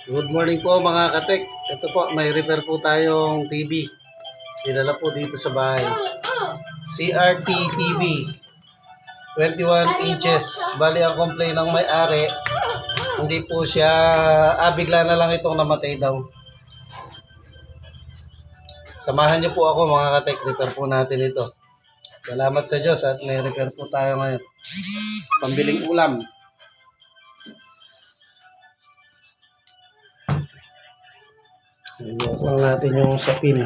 Good morning po mga katek. Ito po, may repair po tayong TV. Dinala po dito sa bahay. CRT TV. 21 inches. Bali ang complaint ng may-ari, hindi po siya, bigla na lang itong namatay daw. Samahan niyo po ako mga katek. Repair po natin ito. Salamat sa Diyos at may repair po tayo ngayon. Pambiling ulam. Iyak lang natin yung sapin.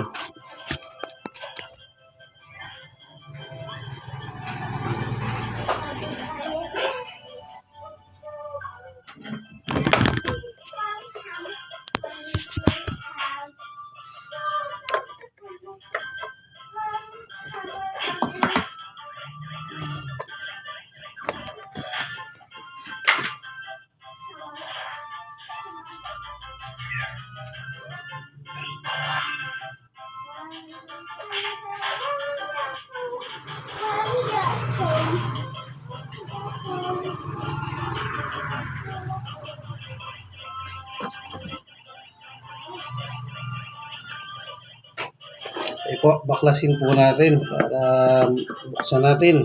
Po, baklasin po natin para buksan natin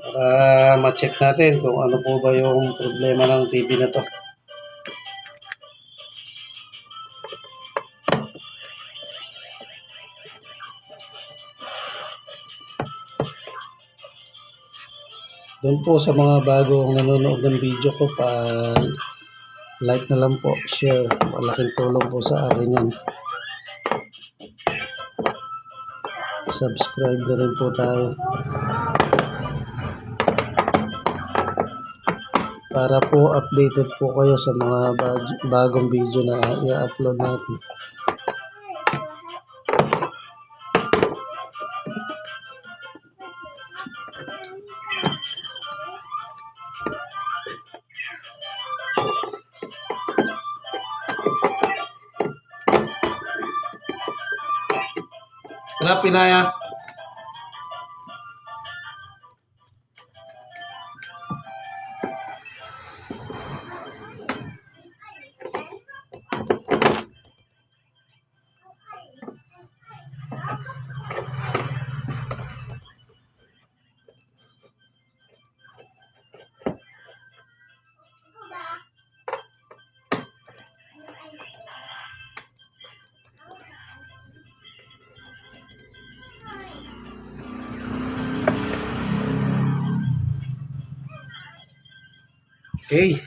para ma-check natin kung ano po ba yung problema ng TV na to. Doon po sa mga bagong nanonood ng video ko, like na lang po, share, malaking tulong po sa akin yan. Subscribe na rin po tayo para po updated po kayo sa mga bagong video na i-upload natin. Wala pinaya. Okay.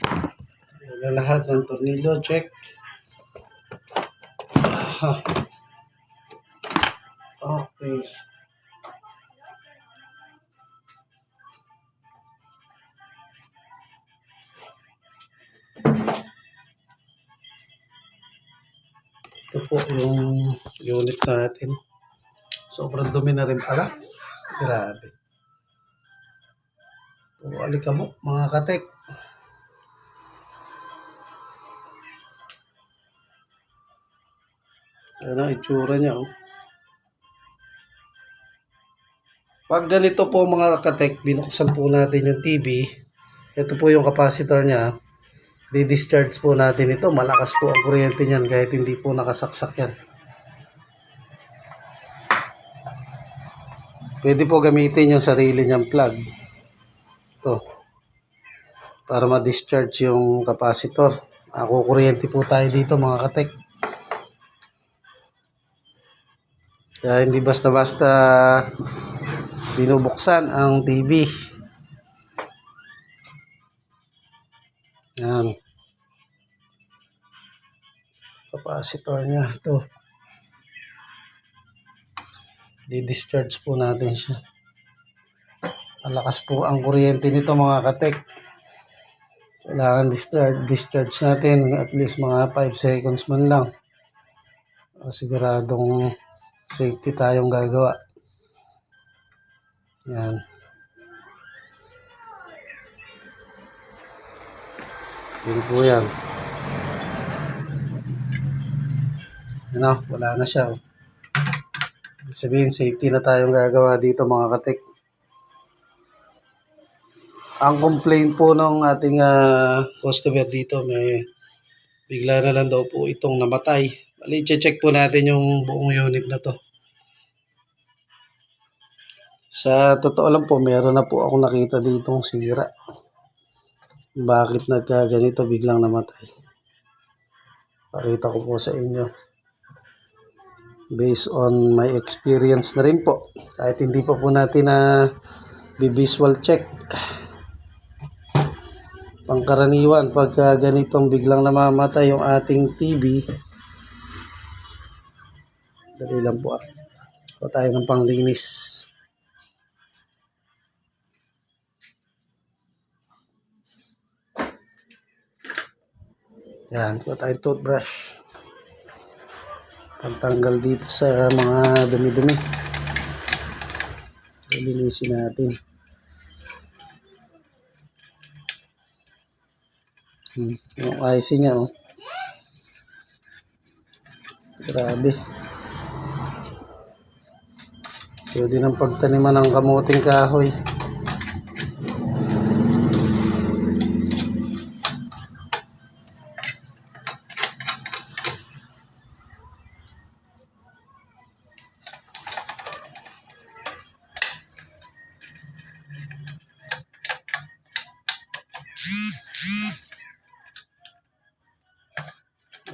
Wala lahat ng tornilyo. Check. Okay. Ito po yung unit natin. Sobrang dumi na rin pala. Grabe. Alikabok mga katek. Ano ang itsura niya, oh. Pag ganito po mga katek, binuksan po natin yung TV. Ito po yung capacitor niya. Di-discharge po natin ito. Malakas po ang kuryente niyan kahit hindi po nakasaksak yan. Pwede po gamitin yung sarili niyang plug. Ito. Para ma-discharge yung capacitor. Kukuryente po tayo dito mga katek. Kaya hindi basta-basta binubuksan ang TV. Yan. Capacitor niya. Ito. Di-discharge po natin siya. Malakas po ang kuryente nito mga katek. Kailangan discharge natin at least mga 5 seconds man lang. Siguradong safety tayong gagawa. Yan. Yun po yan. Yan o, wala na siya. Ibig sabihin, safety na tayong gagawa dito mga katek. Ang complaint po ng ating customer dito, may Bigla na lang daw po itong namatay. Bali, check po natin yung buong unit na to. Sa totoo lang po, meron na po akong nakita ditong sira. Bakit nagkaganito biglang namatay? Pakita ko po sa inyo. Based on my experience na rin po. Kahit hindi pa po natin na visual check. Pangkaraniwan, pagka ganitong biglang namamatay yung ating TV, dali lang po. O tayo ng panglinis. Yan, po tayong toothbrush. Pantanggal dito sa mga dumi-dumi. Linisin natin. Yung IC niya, oh. Grabe. Pwede nang pagtaniman ng kamuting kahoy.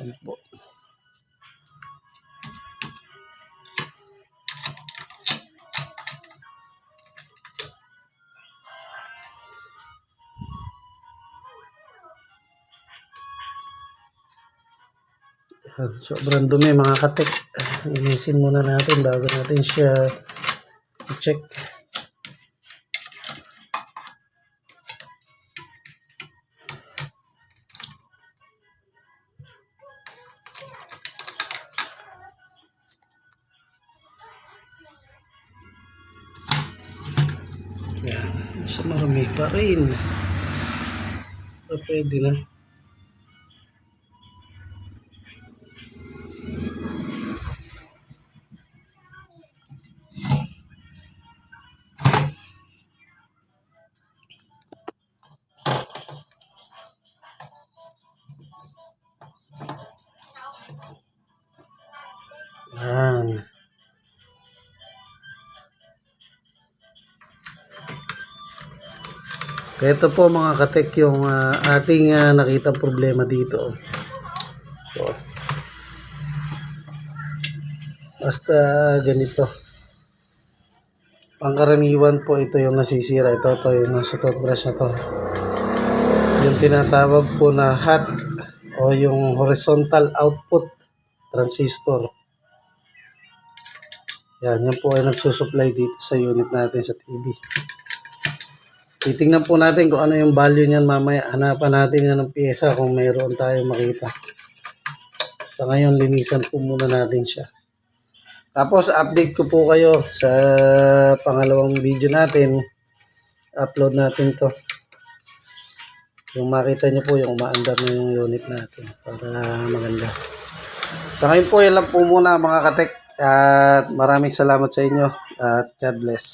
Yan po. Yan, sobrang dumi mga katek. Linisin muna natin bago natin siya i-check. Yan, sa marami pa rin. So, pwede na. Yan. Ito po mga katek yung ating nakita problema dito. So, basta ganito. Pangkaraniwan po ito yung nasisira. Ito yung nasa toothbrush na to. Yung tinatawag po na HOT o yung horizontal output transistor. Yan po ay nagsusupply dito sa unit natin sa TV. Titingnan po natin kung ano yung value niyan mamaya. Hanapan natin yan ng pyesa kung mayroon tayong makita. Sa ngayon, linisan po muna natin siya. Tapos, update ko po kayo sa pangalawang video natin. Upload natin to. Yung makita nyo po yung umaandar na yung unit natin para maganda. Sa ngayon po, yan lang po muna mga katek. At maraming salamat sa inyo. At God bless.